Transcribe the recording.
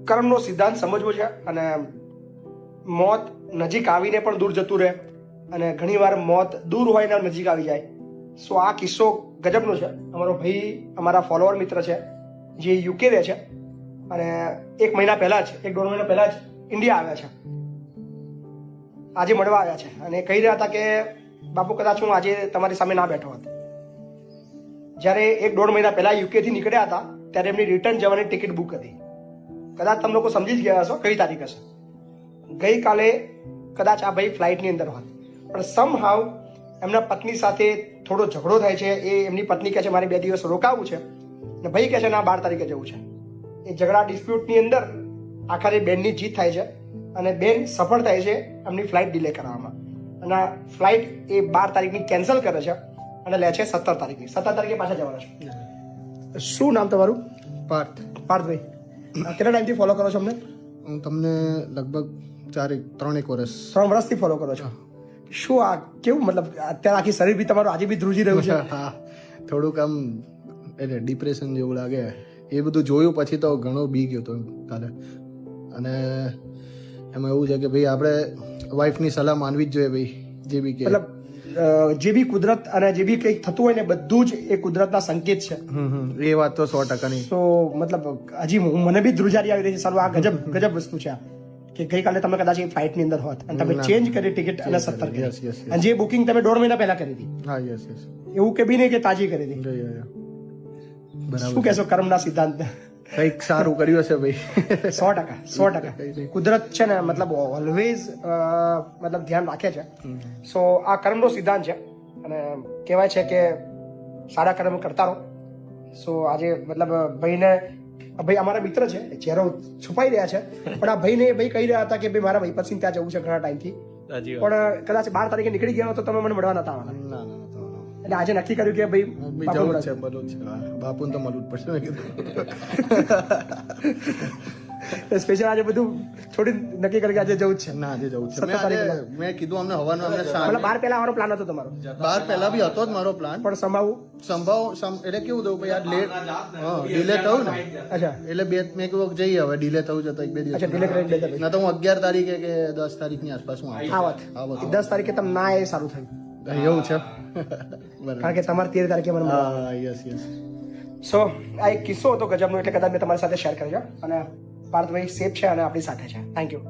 કર્મનો સિદ્ધાંત સમજવો છે અને મોત નજીક આવીને પણ દૂર જતું રહે અને ઘણીવાર મોત દૂર હોય ને નજીક આવી જાય. સો આ કિસ્સો ગજબનો છે. અમારો ભાઈ અમારા ફોલોવર મિત્ર છે જે યુકે રહે છે અને 1 મહિના પહેલાં જ 1-1.5 મહિના પહેલાં જ ઇન્ડિયા આવ્યા છે. આજે મળવા આવ્યા છે અને કહી રહ્યા હતા કે બાપુ કદાચ હું આજે તમારી સામે ના બેઠો હતો. જ્યારે 1-1.5 મહિના પહેલાં યુકેથી નીકળ્યા હતા ત્યારે એમની રિટર્ન જવાની ટિકિટ બુક હતી. કદાચ તમે લોકો સમજી જ ગયા હશો કઈ તારીખ હશે. ગઈકાલે કદાચ આ ભાઈ ફ્લાઇટની અંદર હોત પણ સમહાવ એમના પત્ની સાથે થોડો ઝઘડો થાય છે. એ એમની પત્ની કહે છે મારે 2 દિવસ રોકાવું છે અને ભાઈ કહે છે ના 12 તારીખે જવું છે. એ ઝઘડા ડિસ્પ્યુટની અંદર આખરે બેનની જીત થાય છે અને બેન સફળ થાય છે એમની ફ્લાઇટ ડિલે કરવામાં અને ફ્લાઇટ એ 12 તારીખની કેન્સલ કરે છે અને લે છે 17 તારીખની. 17 તારીખે પાછા જવાના છે. શું નામ તમારું? પાર્થભાઈ. કેટલા ટાઈમથી ફોલો કરો છો અમને? હું તમને લગભગ 3 વર્ષ 3 વર્ષથી ફોલો કરો છો. શું આ કેવું મતલબ અત્યારે આખી શરીર બી તમારું આજે બી ધ્રુજી રહ્યું છે? હા, થોડુંક આમ એટલે ડિપ્રેશન જેવું લાગે. એ બધું જોયું પછી તો ઘણો બી ગયો તો કાલે. અને એમાં એવું છે કે ભાઈ આપણે વાઈફની સલાહ માનવી જ જોઈએ ભાઈ. જે બી કે મતલબ જે બી કુદરત અને જે બી કંઈક થતું હોય ને બધું જ એ કુદરતના સંકેત છે. એ વાત તો 100%. તો મતલબ હજી મને બી ધ્રુજારી આવી રહી છે. સારું, આ ગજબ વસ્તુ છે આ કે ગઈકાલે તમે કદાચ એ ફ્લાઇટની અંદર હોત અને તમે ચેન્જ કરી ટિકિટ અને 17 કરી અને જે બુકિંગ તમે 1.5 મહિના પહેલા કરી હતી. હા, યસ. એવું કે બી નહીં કે તાજી કરી હતી. શું કહેશો કર્મના સિદ્ધાંત? કંઈક સારું કર્યું હશે ભાઈ. 100%. કુદરત છે ને મતલબ ઓલવેઝ મતલબ ધ્યાન રાખે છે. સો આ કર્મનો સિદ્ધાંત છે અને કહેવાય છે કે સારા કર્મ કરતા રહો. સો આજે મતલબ ભાઈ અમારા મિત્ર છે, ચહેરો છુપાઈ રહ્યા છે પણ આ ભાઈ કહી રહ્યા હતા કે ભાઈ મારા ભાઈ પછી ત્યાં જવું છે ઘણા ટાઈમથી પણ કદાચ 12 તારીખે નીકળી ગયા તો તમે મને મળવા નતા આવવાના. એટલે આજે નક્કી કર્યું કે ભાઈ જવું છે, મળવું છે. બાપુને તો મળવું જ પડશે મેં કીધું. સ્પેશિયલ આજે બધું છોડી નક્કી કર્યું કે આજે જવું જ છે. ના, આજે જવું છે. 17 તારીખે મેં કીધું અમને હવાનું અમને મતલબ 12 પહેલા આવવાનો પ્લાન હતો તમારો? 12 પહેલા બી હતો જ મારો પ્લાન પણ સંભાવ એટલે કેવું થયું ભાઈ આ લેટ ડિલે થયું ને. અચ્છા, એટલે મેં કહ્યું જઈએ હવે ડિલે થયું છે તો 1-2 દિવસ. અચ્છા, ડિલે કરી ના તો હું 11 તારીખે કે 10 તારીખની આસપાસ હું આ વાત 10 તારીખે તમે ના એ સારું થયું. એવું છે કારણ કે તમારે 13 તારીખે મને હા, યસ. સો આ એક કિસ્સો હતો ગજબનો એટલે કદાચ મેં તમારી સાથે શેર કર્યો અને પાર્થભાઈ સેફ છે અને આપણી સાથે છે. Thank you.